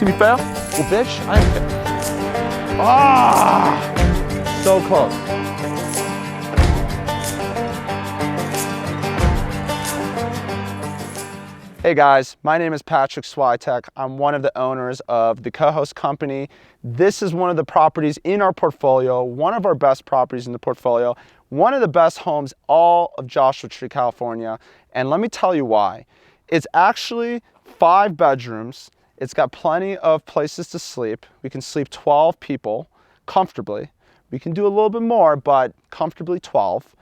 To be fair, well, bitch, I am. Ah, so close. Hey guys, my name is Patrick Switek. I'm one of the owners of the co-host company. This is one of the properties in our portfolio, one of our best properties in the portfolio, one of the best homes all of Joshua Tree, California. And let me tell you why. It's actually 5 bedrooms. It's got plenty of places to sleep. We can sleep 12 people comfortably. We can do a little bit more, but comfortably 12.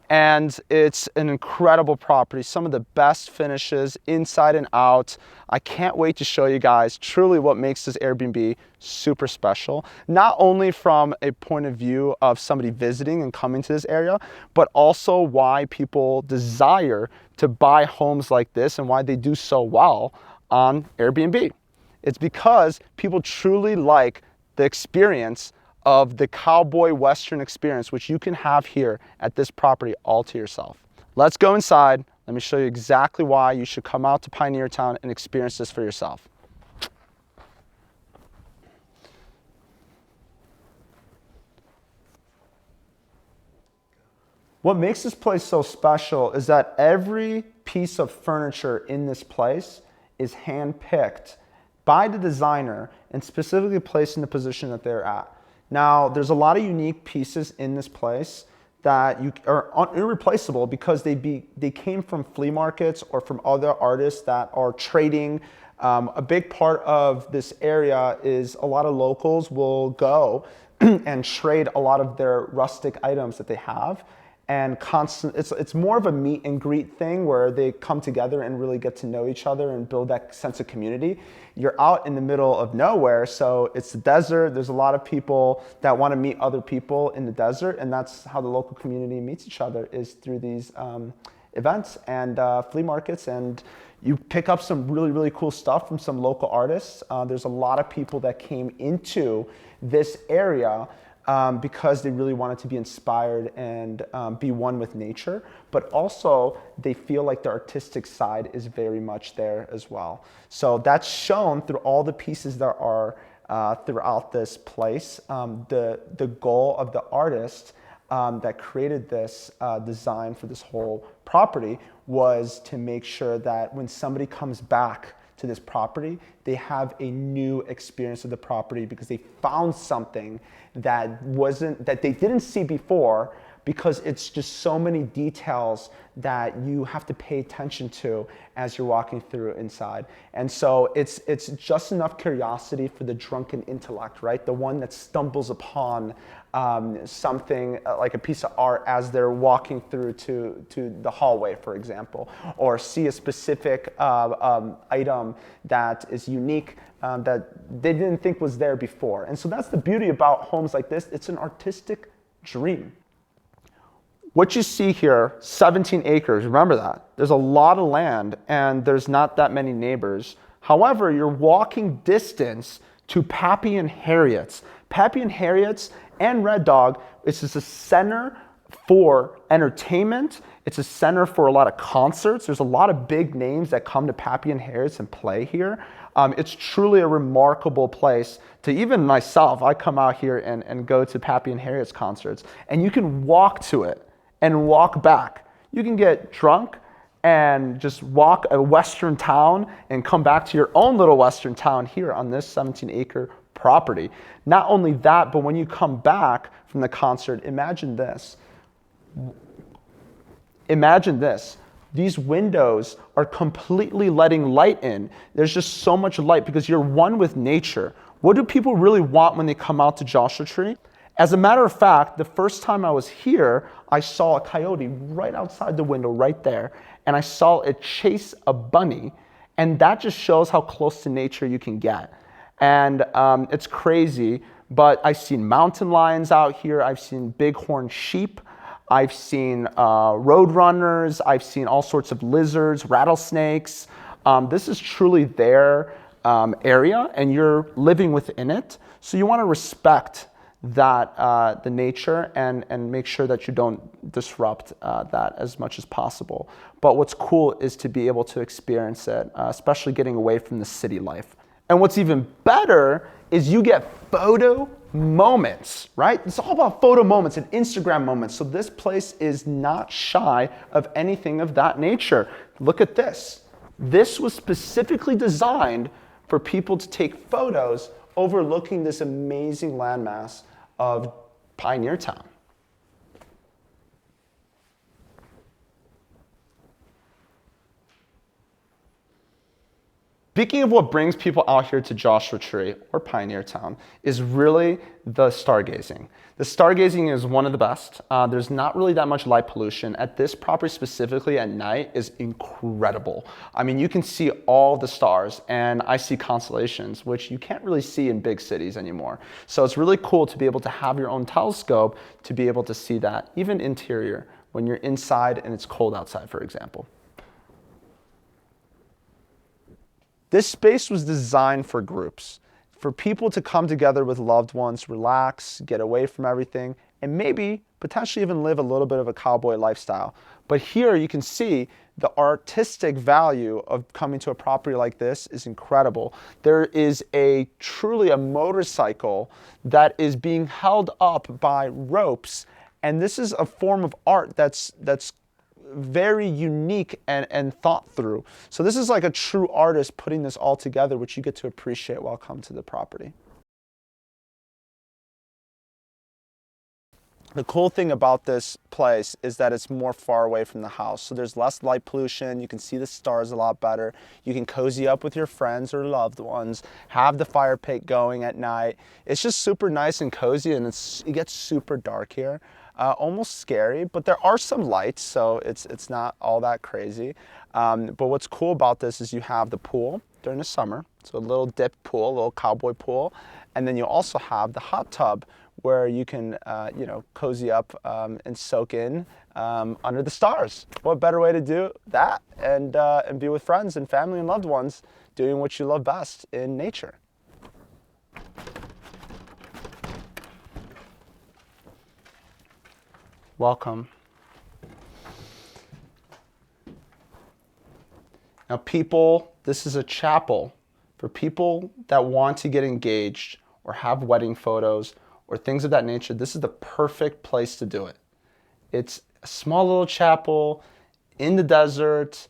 And it's an incredible property, some of the best finishes inside and out. I can't wait to show you guys truly what makes this Airbnb super special, not only from a point of view of somebody visiting and coming to this area, but also why people desire to buy homes like this and why they do so well on Airbnb. It's because people truly like the experience of the cowboy western experience, which you can have here at this property all to yourself. Let's go inside. Let me show you exactly why you should come out to Pioneertown and experience this for yourself. What makes this place so special is that every piece of furniture in this place is hand-picked by the designer and specifically placed in the position that they're at. Now, there's a lot of unique pieces in this place that are irreplaceable because they came from flea markets or from other artists that are trading. A big part of this area is a lot of locals will go and trade a lot of their rustic items that they have. And it's more of a meet and greet thing where they come together and really get to know each other and build that sense of community. You're out in the middle of nowhere, so it's the desert. There's a lot of people that want to meet other people in the desert, and that's how the local community meets each other, is through these events and flea markets. And you pick up some really, really cool stuff from some local artists. There's a lot of people that came into this area because they really wanted to be inspired and be one with nature, but also they feel like the artistic side is very much there as well. So that's shown through all the pieces that are throughout this place. The goal of the artist that created this design for this whole property was to make sure that when somebody comes back to this property, they have a new experience of the property because they found something that they didn't see before, because it's just so many details that you have to pay attention to as you're walking through inside. And so it's just enough curiosity for the drunken intellect, right? The one that stumbles upon something like a piece of art as they're walking through to the hallway, for example, or see a specific item that is unique that they didn't think was there before. And so that's the beauty about homes like this. It's an artistic dream. What you see here, 17 acres, remember that. There's a lot of land and there's not that many neighbors. However, you're walking distance to Pappy and Harriet's. Pappy and Harriet's and Red Dog, it's just a center for entertainment. It's a center for a lot of concerts. There's a lot of big names that come to Pappy and Harriet's and play here. It's truly a remarkable place to even myself. I come out here and go to Pappy and Harriet's concerts, and you can walk to it and walk back. You can get drunk and just walk a western town and come back to your own little western town here on this 17-acre property. Not only that, but when you come back from the concert, imagine this. Imagine this. These windows are completely letting light in. There's just so much light because you're one with nature. What do people really want when they come out to Joshua Tree? As a matter of fact, the first time I was here, I saw a coyote right outside the window right there, and I saw it chase a bunny, and that just shows how close to nature you can get. And it's crazy, but I've seen mountain lions out here, I've seen bighorn sheep, I've seen road runners, I've seen all sorts of lizards, rattlesnakes. This is truly their area, and you're living within it, so you want to respect that the nature and make sure that you don't disrupt that as much as possible. But what's cool is to be able to experience it, especially getting away from the city life. And what's even better is you get photo moments, right? It's all about photo moments and Instagram moments. So this place is not shy of anything of that nature. Look at this. This was specifically designed for people to take photos overlooking this amazing landmass of Pioneertown. Speaking of what brings people out here to Joshua Tree or Pioneertown is really the stargazing. The stargazing is one of the best. There's not really that much light pollution. At this property specifically at night is incredible. I mean, you can see all the stars, and I see constellations, which you can't really see in big cities anymore. So it's really cool to be able to have your own telescope to be able to see that, even interior, when you're inside and it's cold outside, for example. This space was designed for groups, for people to come together with loved ones, relax, get away from everything, and maybe potentially even live a little bit of a cowboy lifestyle. But here you can see the artistic value of coming to a property like this is incredible. There is truly a motorcycle that is being held up by ropes, and this is a form of art that's very unique and thought through. So this is like a true artist putting this all together, which you get to appreciate while come to the property. The cool thing about this place is that it's more far away from the house. So there's less light pollution. You can see the stars a lot better. You can cozy up with your friends or loved ones, have the fire pit going at night. It's just super nice and cozy, and it gets super dark here. Almost scary, but there are some lights, so it's not all that crazy. But what's cool about this is you have the pool during the summer, so a little dip pool, a little cowboy pool, and then you also have the hot tub where you can cozy up and soak in under the stars. What better way to do that and be with friends and family and loved ones doing what you love best in nature. Welcome. Now people, this is a chapel for people that want to get engaged or have wedding photos or things of that nature. This is the perfect place to do it. It's a small little chapel in the desert.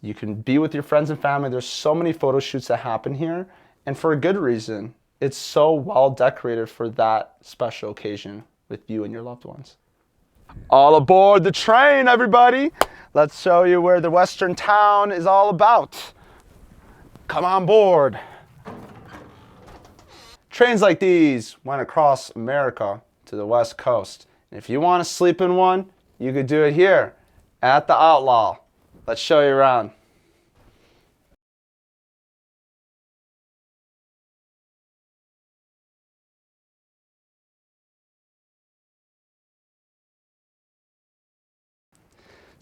You can be with your friends and family. There's so many photo shoots that happen here, and for a good reason. It's so well decorated for that special occasion with you and your loved ones. All aboard the train, everybody. Let's show you where the Western town is all about. Come on board. Trains like these went across America to the West Coast. And if you want to sleep in one, you could do it here at the Outlaw. Let's show you around.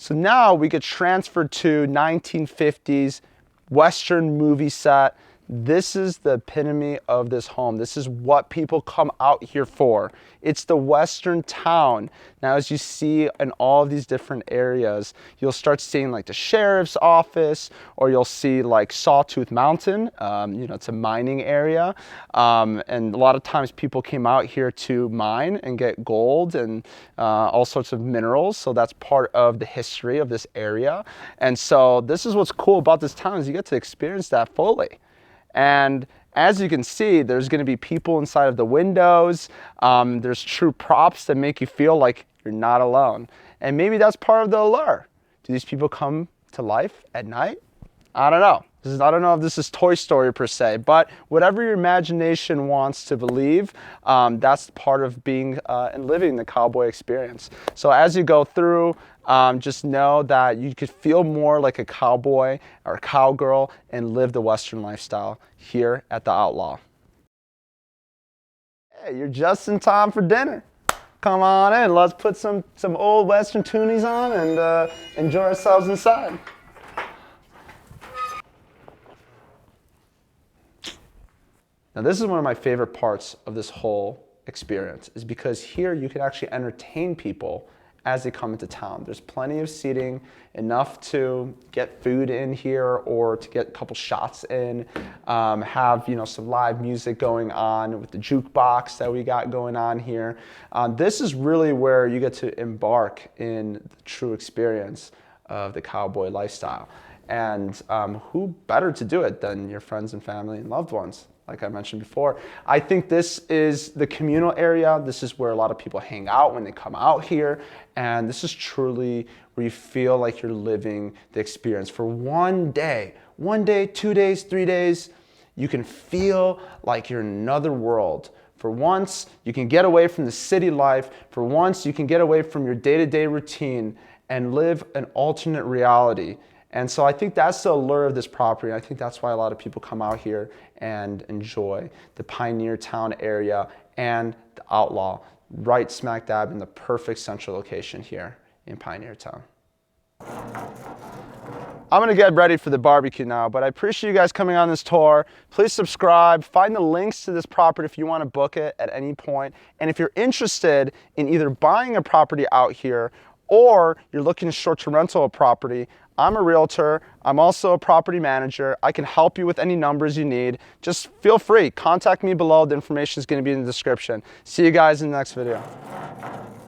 So now we get transferred to 1950s Western movie set. This is the epitome of this home. This is what people come out here for. It's the Western town. Now, as you see in all of these different areas, you'll start seeing like the sheriff's office, or you'll see like Sawtooth Mountain. It's a mining area. And a lot of times people came out here to mine and get gold and all sorts of minerals. So that's part of the history of this area. And so this is what's cool about this town, is you get to experience that fully. And as you can see, there's going to be people inside of the windows. There's true props that make you feel like you're not alone. And maybe that's part of the allure. Do these people come to life at night? I don't know. I don't know if this is Toy Story per se, but whatever your imagination wants to believe, that's part of being and living the cowboy experience. So as you go through, just know that you could feel more like a cowboy or a cowgirl and live the Western lifestyle here at the Outlaw. Hey, you're just in time for dinner. Come on in. Let's put some old Western toonies on and enjoy ourselves inside. Now, this is one of my favorite parts of this whole experience, is because here you can actually entertain people as they come into town. There's plenty of seating, enough to get food in here or to get a couple shots in, have some live music going on with the jukebox that we got going on here. This is really where you get to embark in the true experience of the cowboy lifestyle. And who better to do it than your friends and family and loved ones? Like I mentioned before, I think this is the communal area. This is where a lot of people hang out when they come out here. And this is truly where you feel like you're living the experience for one day, 2 days, 3 days. You can feel like you're in another world. For once, you can get away from the city life. For once, you can get away from your day-to-day routine and live an alternate reality. And so I think that's the allure of this property. I think that's why a lot of people come out here and enjoy the Pioneertown area and the Outlaw, right smack dab in the perfect central location here in Pioneertown. I'm gonna get ready for the barbecue now, but I appreciate you guys coming on this tour. Please subscribe, find the links to this property if you wanna book it at any point. And if you're interested in either buying a property out here or you're looking to short-term rental a property, I'm a realtor. I'm also a property manager. I can help you with any numbers you need. Just feel free, contact me below. The information is gonna be in the description. See you guys in the next video.